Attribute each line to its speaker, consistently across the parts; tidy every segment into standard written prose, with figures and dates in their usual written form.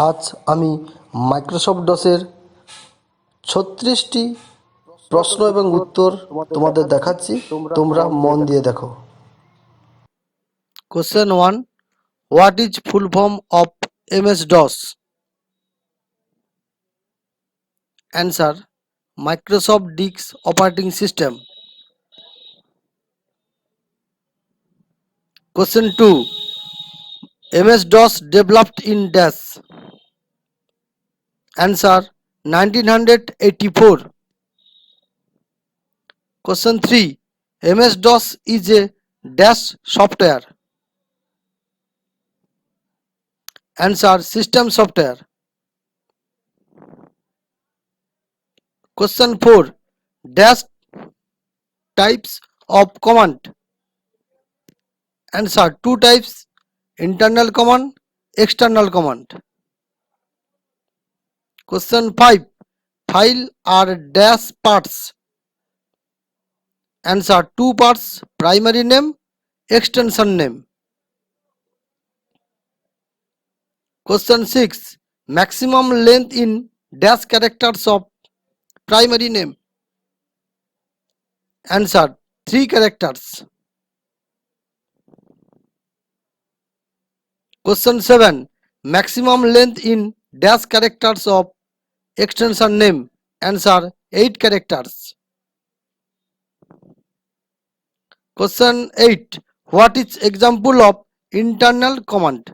Speaker 1: আজ আমি মাইক্রোসফট ডসের 36টি প্রশ্ন এবং উত্তর তোমাদের দেখাচ্ছি, তোমরা মন দিয়ে দেখো।
Speaker 2: Question 1. What is full form of MS-DOS? Answer. Microsoft Disk Operating System. Question 2. MS-DOS developed in dash. Answer. 1984. Question 3. MS-DOS is a dash software. Answer. System software. Question 4. Dash types of command. Answer. Two types: internal command, external command. Question 5. File are dash parts. Answer. Two parts: primary name, extension name. Question 6. Maximum length in dash characters of primary name. Answer. 3 characters. Question 7. Maximum length in dash characters of extension name. Answer. 8 characters. Question 8. What is example of internal command?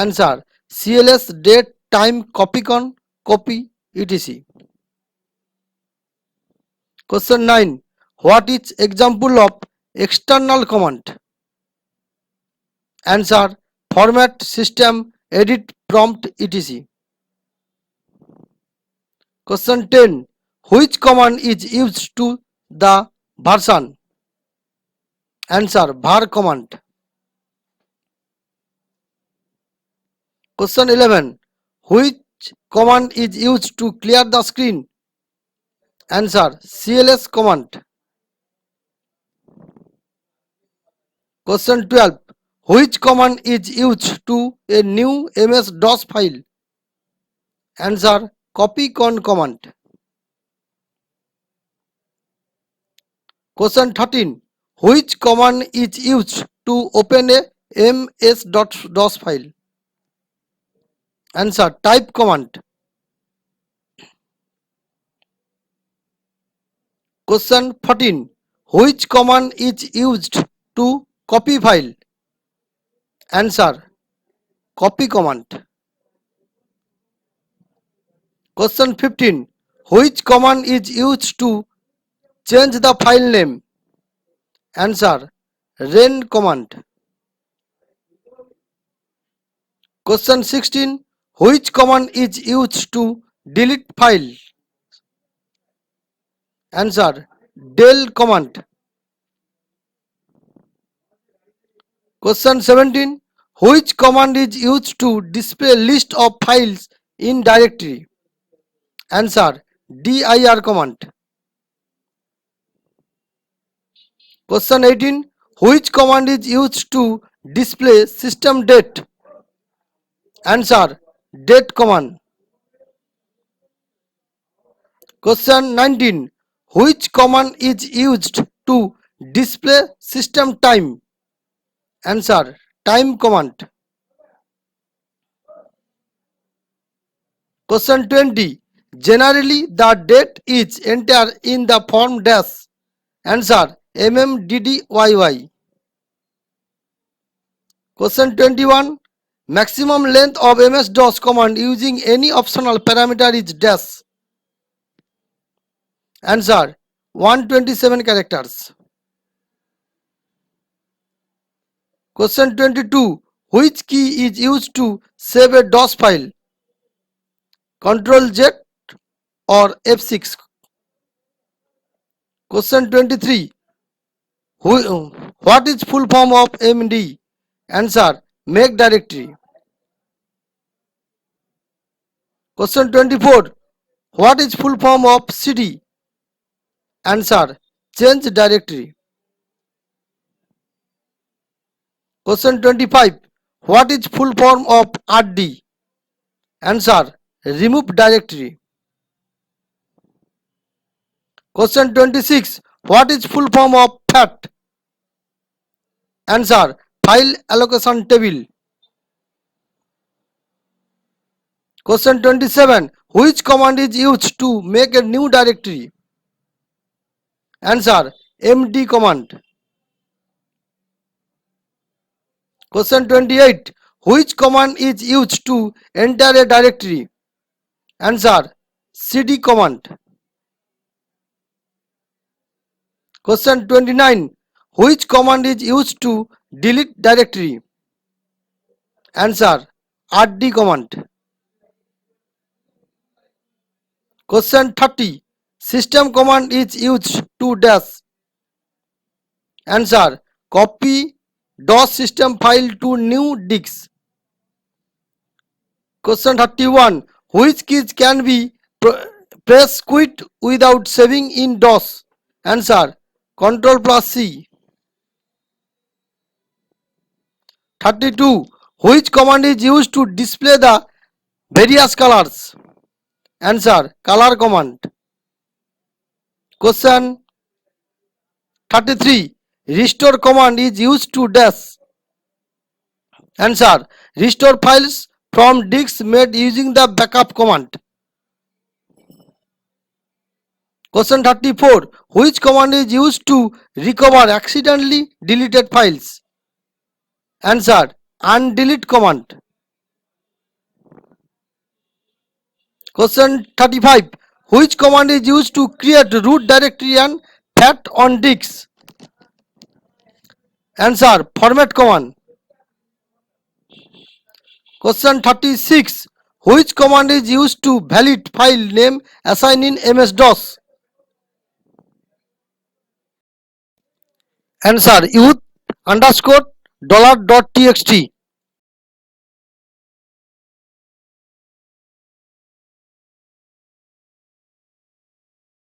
Speaker 2: Answer. CLS date time copycon copy etc. Question 9. What is example of external command? Answer. Format, system, edit, prompt etc. Question 10. Which command is used to the version? Answer. var command. Question 11. Which command is used to clear the screen? Answer. CLS command. Question 12. Which command is used to a new MS-DOS file? Answer. Copycon command. Question 13. Which command is used to open a MS-DOS file? Answer. Type command. Question 14. Which command is used to copy file? Answer. Copy command. Question 15. Which command is used to change the file name? Answer. REN command. Question 16. Which command is used to delete file? Answer. del command. Question 17. Which command is used to display list of files in directory? Answer. dir command. Question 18. Which command is used to display system date? Answer. date command. Question 19. Which command is used to display system time? Answer. time command. Question 20. Generally the date is entered in the form dash. Answer. MMDDYY. Question 21. Maximum length of MS-DOS command using any optional parameter is dash. Answer. 127 characters. Question 22. Which key is used to save a DOS file? Ctrl Z or F6. Question 23. What is full form of MD? Answer. Make directory. Question 24. What is full form of CD? Answer. Change directory. Question 25. What is full form of RD? Answer: remove directory. Question 26. What is full form of FAT? Answer: file allocation table. Question 27. Which command is used to make a new directory? Answer: md command. Question 28. Which command is used to enter a directory? Answer: cd command. Question 29. Which command is used to delete directory? Answer: rd command. Question 30. System command is used to dash. Answer: copy DOS system file to new disk. Question 31. Which keys can be press quit without saving in DOS? Answer: Ctrl plus C. 32. Which command is used to display the various colors? Answer: color command. Question 33. Restore command is used to dash. Answer: restore files from disks made using the backup command. Question 34. Which command is used to recover accidentally deleted files? Answer: undelete command. Question 35. Which command is used to create root directory and FAT on disks? Answer: format command. Question 36. Which command is used to validate file name assigned in MS-DOS? Answer: youth underscore $.txt.